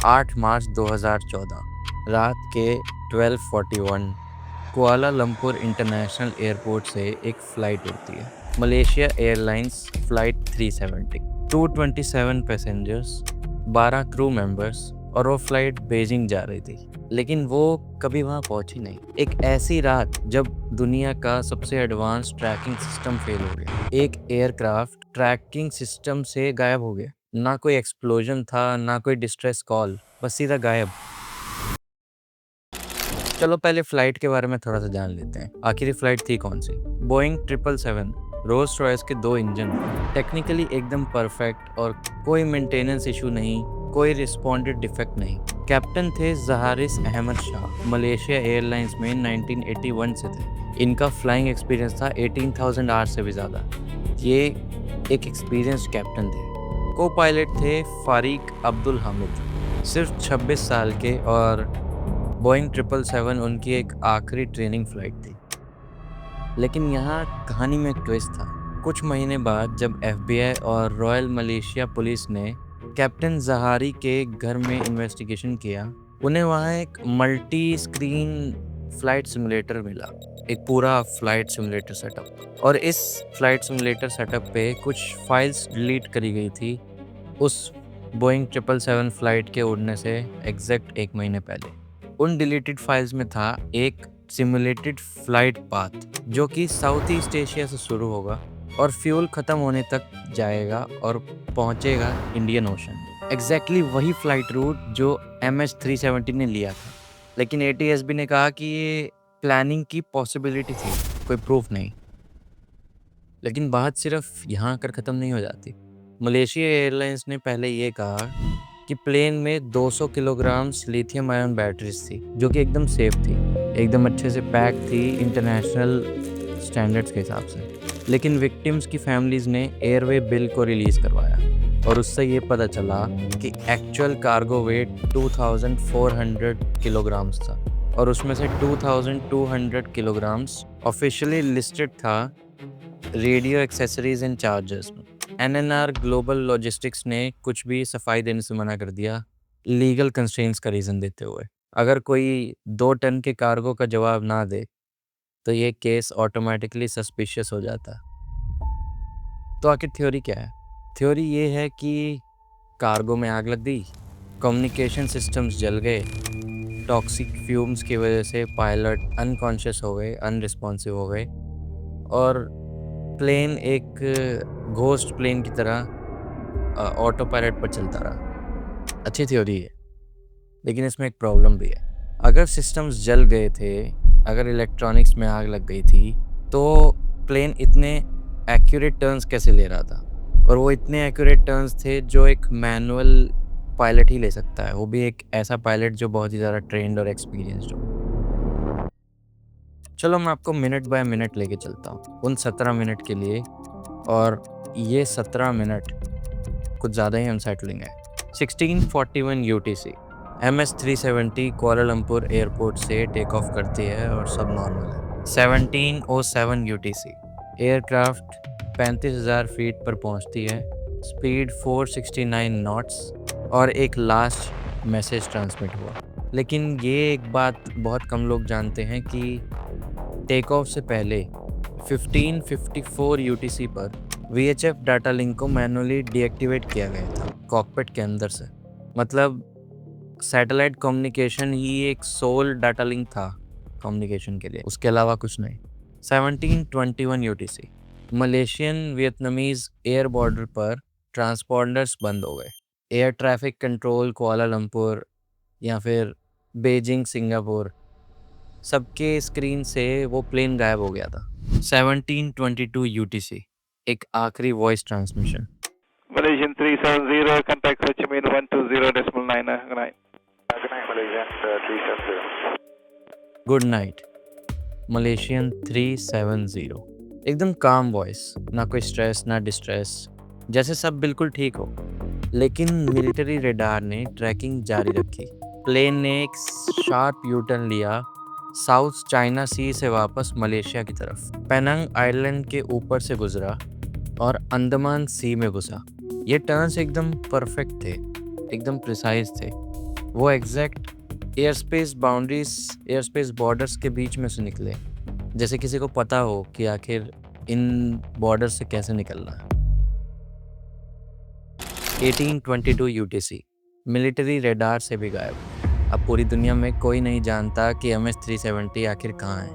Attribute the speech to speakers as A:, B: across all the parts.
A: 8 मार्च 2014 रात के 12:41 Kuala Lumpur international airport से एक फ़्लाइट उड़ती है। Malaysia airlines flight 370, 227 passengers, 12 crew members और वो फ़्लाइट बीजिंग जा रही थी। लेकिन वो कभी वहाँ पहुंची नहीं। एक ऐसी रात जब दुनिया का सबसे एडवांस ट्रैकिंग सिस्टम फेल हो गया। एक एयरक्राफ्ट ट्रैकिंग सिस्टम से गायब हो गया। ना कोई एक्सप्लोजन था, ना कोई डिस्ट्रेस कॉल, बस सीधा गायब। चलो पहले फ्लाइट के बारे में थोड़ा सा जान लेते हैं। आखिर फ्लाइट थी कौन सी? बोइंग 777 रोल्स रॉयस के 2 इंजन, टेक्निकली एकदम परफेक्ट और कोई मेंटेनेंस इशू नहीं, कोई रिस्पॉन्डेड डिफेक्ट नहीं। कैप्टन थे जहारिस अहमद शाह, मलेशिया एयरलाइंस में 1981 से थे। इनका फ्लाइंग एक्सपीरियंस था 18,000 आवर्स से भी ज़्यादा। ये एक एक्सपीरियंस्ड कैप्टन थे। को पायलट थे फारिक अब्दुल हामिद, सिर्फ 26 साल के, और बोइंग 777 उनकी एक आखिरी ट्रेनिंग फ्लाइट थी। लेकिन यहाँ कहानी में एक ट्विस्ट था। कुछ महीने बाद जब एफबीआई और रॉयल मलेशिया पुलिस ने कैप्टन जहारी के घर में इन्वेस्टिगेशन किया, उन्हें वहाँ एक मल्टी स्क्रीन फ्लाइट सिमुलेटर मिला, एक पूरा फ्लाइट सिमुलेटर सेटअप। और इस फ्लाइट सिमुलेटर सेटअप पे कुछ फाइल्स डिलीट करी गई थी उस बोइंग 777 फ्लाइट के उड़ने से एग्जैक्ट 1 महीने पहले। उन डिलीटेड फाइल्स में था एक सिमुलेटेड फ्लाइट पाथ जो कि साउथ ईस्ट एशिया से शुरू होगा और फ्यूल खत्म होने तक जाएगा और पहुंचेगा इंडियन ओशन। एग्जैक्टली वही फ्लाइट रूट जो MH370 ने लिया था। लेकिन ATSB ने कहा कि ये प्लानिंग की पॉसिबिलिटी थी, कोई प्रूफ नहीं। लेकिन बात सिर्फ यहाँ आकर ख़त्म नहीं हो जाती। मलेशिया एयरलाइंस ने पहले ये कहा कि प्लेन में 200 किलोग्राम लिथियम आयन बैटरीज थी जो कि एकदम सेफ थी, एकदम अच्छे से पैक थी इंटरनेशनल स्टैंडर्ड्स के हिसाब से। लेकिन विक्टिम्स की फैमिलीज़ ने एयरवे बिल को रिलीज़ करवाया और उससे ये पता चला कि एक्चुअल कार्गो वेट 2400 किलोग्राम्स था और उसमें से 2200 किलोग्राम्स ऑफिशियली लिस्टेड था रेडियो एक्सेसरीज एंड चार्जर्स में। NNR ग्लोबल लॉजिस्टिक्स ने कुछ भी सफाई देने से मना कर दिया, लीगल कंस्ट्रेंट्स का रीज़न देते हुए। अगर कोई 2 टन के कार्गो का जवाब ना दे तो ये केस ऑटोमेटिकली सस्पिशियस हो जाता। तो आखिर थ्योरी क्या है? थ्योरी ये है कि कार्गो में आग लग गई, कम्युनिकेशन सिस्टम्स जल गए, टॉक्सिक फ्यूम्स की वजह से पायलट अनकॉन्शियस हो गए, अनरिस्पॉन्सिव हो गए और प्लेन एक घोस्ट प्लेन की तरह ऑटो पायलट पर चलता रहा। अच्छी थ्योरी है, लेकिन इसमें एक प्रॉब्लम भी है। अगर सिस्टम्स जल गए थे, अगर इलेक्ट्रॉनिक्स में आग लग गई थी, तो प्लेन इतने एक्यूरेट टर्न्स कैसे ले रहा था? और वो इतने एक्यूरेट टर्न्स थे जो एक मैनुअल पायलट ही ले सकता है, वो भी एक ऐसा पायलट जो बहुत ही ज़्यादा ट्रेंड और एक्सपीरियंस्ड हो। चलो मैं आपको मिनट बाय मिनट लेके चलता हूँ उन 17 मिनट के लिए, और ये 17 मिनट कुछ ज़्यादा ही अनसेटलिंग है। 1641 UTC MS370 कुआलालंपुर एयरपोर्ट से टेक ऑफ करती है और सब नॉर्मल है। 1707 UTC एयरक्राफ्ट 35,000 फीट पर पहुंचती है, स्पीड 469 नॉट्स, और एक लास्ट मैसेज ट्रांसमिट हुआ। लेकिन ये एक बात बहुत कम लोग जानते हैं कि टेक ऑफ से पहले 1554 UTC पर VHF डाटा लिंक को मैनुअली डीएक्टिवेट किया गया था कॉकपिट के अंदर से। मतलब सैटेलाइट कम्युनिकेशन ही एक सोल डाटा लिंक था कम्युनिकेशन के लिए, उसके अलावा कुछ नहीं। 1721 UTC Malaysian Vietnamese air border पर ट्रांसपॉन्डर्स बंद हो गए। एयर ट्रैफिक कंट्रोल कुआलालंपुर या फिर बीजिंग सिंगापुर, सबके स्क्रीन से वो प्लेन गायब हो गया था। 1722 UTC एक आखिरी voice transmission.
B: Malaysian 370, contact Ho Chi Minh 120.9. Good night.
C: Good night, Malaysian 370.
A: Good night Malaysian 370। एकदम काम वॉइस, ना कोई स्ट्रेस ना डिस्ट्रेस, जैसे सब बिल्कुल ठीक हो। लेकिन मिलिट्री रेडार ने ट्रैकिंग जारी रखी। प्लेन ने एक शार्प यूटर्न लिया, साउथ चाइना सी से वापस मलेशिया की तरफ, पेनंग आइलैंड के ऊपर से गुजरा और अंडमान सी में घुसा। ये टर्न्स एकदम परफेक्ट थे, एकदम प्रिसाइज थे। वो एग्जैक्ट एयर स्पेस बॉर्डर्स के बीच में से निकले, जैसे किसी को पता हो कि आखिर इन बॉर्डर से कैसे निकलना है। 1822 यूटीसी, मिलिट्री रेडार से भी गायब। अब पूरी दुनिया में कोई नहीं जानता कि MS-370 आखिर कहाँ है।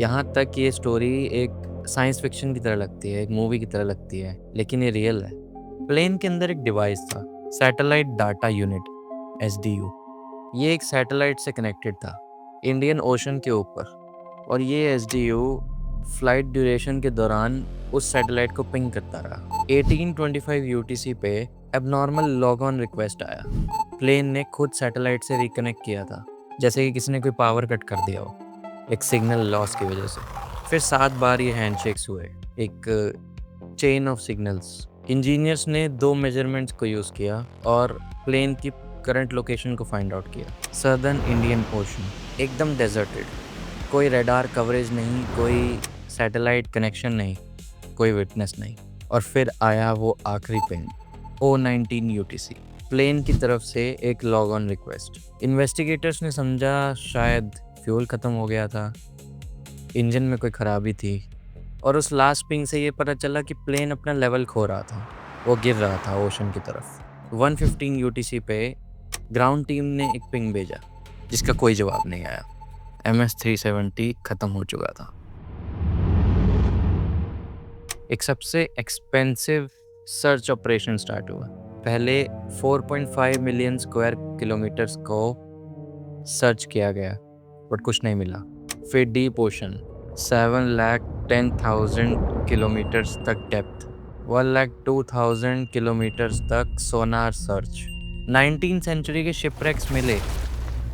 A: यहाँ तक ये स्टोरी एक साइंस फिक्शन की तरह लगती है, एक मूवी की तरह लगती है, लेकिन ये रियल है। प्लेन के अंदर एक डिवाइस था, सैटेलाइट डाटा यूनिट, SDU। ये एक सैटेलाइट से कनेक्टेड था इंडियन ओशन के ऊपर, और ये SDU फ्लाइट ड्यूरेशन के दौरान उस सैटेलाइट को पिंग करता रहा। 1825 UTC पे एबनॉर्मल लॉग ऑन रिक्वेस्ट आया। प्लेन ने खुद सैटेलाइट से रिकनेक्ट किया था, जैसे कि किसी ने कोई पावर कट कर दिया हो, एक सिग्नल लॉस की वजह से। फिर 7 बार ये हैंडशेक्स हुए, एक चेन ऑफ सिग्नल्स। इंजीनियर्स ने 2 मेजरमेंट्स को यूज़ किया और प्लेन की करंट लोकेशन को फाइंड आउट किया। सदर्न इंडियन ओशन, एकदम डेजर्टेड, कोई रडार कवरेज नहीं, कोई सैटेलाइट कनेक्शन नहीं, कोई विटनेस नहीं। और फिर आया वो आखिरी पिंग, O19 UTC, प्लेन की तरफ से एक लॉग ऑन रिक्वेस्ट। इन्वेस्टिगेटर्स ने समझा शायद फ्यूल ख़त्म हो गया था, इंजन में कोई ख़राबी थी, और उस लास्ट पिंग से ये पता चला कि प्लेन अपना लेवल खो रहा था, वो गिर रहा था ओशन की तरफ। 115 UTC पे ग्राउंड टीम ने एक पिंग भेजा, जिसका कोई जवाब नहीं आया। MS-370 ख़त्म हो चुका था। एक सबसे एक्सपेंसिव सर्च ऑपरेशन स्टार्ट हुआ। पहले 4.5 मिलियन स्क्वायर किलोमीटर्स को सर्च किया गया, बट कुछ नहीं मिला। फिर डीप ओशन, 7,10,000 किलोमीटर्स तक डेप्थ, 1,02,000 किलोमीटर्स तक सोनार सर्च। 19वीं सेंचुरी के शिपरेक्स मिले,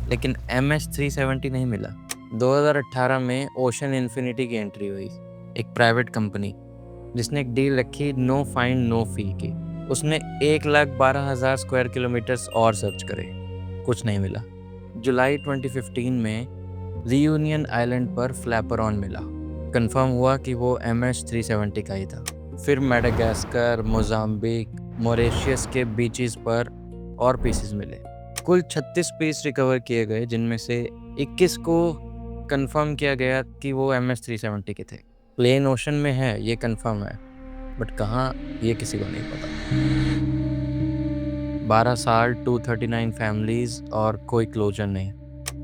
A: लेकिन MS-370 नहीं मिला। 2018 में ओशन इन्फिनिटी की एंट्री हुई, एक प्राइवेट कंपनी जिसने एक डील रखी नो फाइंड नो फी की। उसने 1,12,000 स्क्वायर किलोमीटर्स और सर्च करे, कुछ नहीं मिला। जुलाई 2015 में रियूनियन आइलैंड पर फ्लैपरॉन मिला, कंफर्म हुआ कि वो MS-370 का ही था। फिर मेडागास्कर, मोजाम्बिक, मॉरिशस के बीचेस पर और पीसेस मिले। कुल 36 पीस रिकवर किए गए, जिनमें से 21 को कंफर्म किया गया कि वो MS-370 के थे। प्लेन ओशन में है ये कंफर्म है, बट कहाँ ये किसी को नहीं पता। 12 साल, 239 फैमिलीज और कोई क्लोजर नहीं।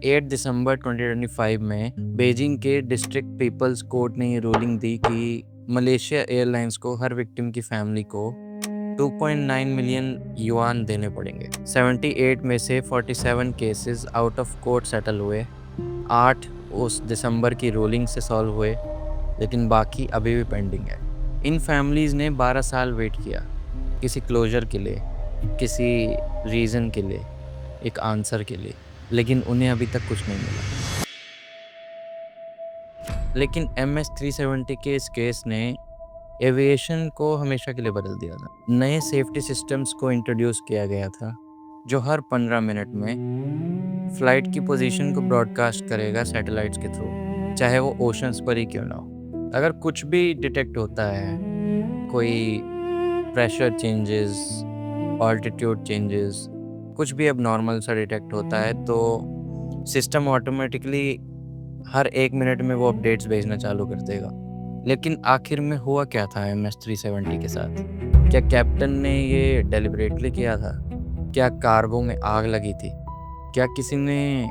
A: 8 दिसंबर 2025 में बीजिंग के डिस्ट्रिक्ट पीपल्स कोर्ट ने ये रूलिंग दी कि मलेशिया एयरलाइंस को हर विक्टिम की फैमिली को 2.9 मिलियन युआन देने पड़ेंगे। 78 में से 47 cases out of court settle हुए, 8 उस दिसंबर की रूलिंग से सॉल्व हुए, लेकिन बाकी अभी भी पेंडिंग है। इन फैमिलीज़ ने 12 साल वेट किया, किसी क्लोजर के लिए, किसी रीज़न के लिए, एक आंसर के लिए, लेकिन उन्हें अभी तक कुछ नहीं मिला। लेकिन MS-370 के इस केस ने एविएशन को हमेशा के लिए बदल दिया था। नए सेफ्टी सिस्टम्स को इंट्रोड्यूस किया गया था, जो हर 15 मिनट में फ्लाइट की पोजीशन को ब्रॉडकास्ट करेगा सैटेलाइट्स के थ्रू, चाहे वो ओशंस पर ही क्यों ना हो। अगर कुछ भी डिटेक्ट होता है, कोई प्रेशर चेंजेस, ऑल्टीट्यूड चेंजेस, कुछ भी अब नॉर्मल सा डिटेक्ट होता है, तो सिस्टम ऑटोमेटिकली हर 1 मिनट में वो अपडेट्स भेजना चालू कर देगा। लेकिन आखिर में हुआ क्या था MS-370 के साथ? क्या कैप्टन ने ये डेलिबरेटली किया था? क्या कार्गो में आग लगी थी? क्या किसी ने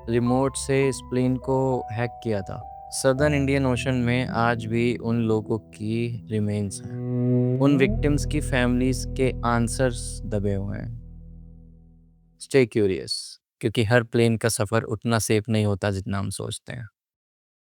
A: रिमोट से इस प्लेन को हैक किया था? सदर्न इंडियन ओशन में आज भी उन लोगों की रिमेन्स हैं, उन विक्टिम्स की फैमिलीज के आंसर्स दबे हुए हैं। स्टे क्यूरियस, क्योंकि हर प्लेन का सफ़र उतना सेफ नहीं होता जितना हम सोचते हैं।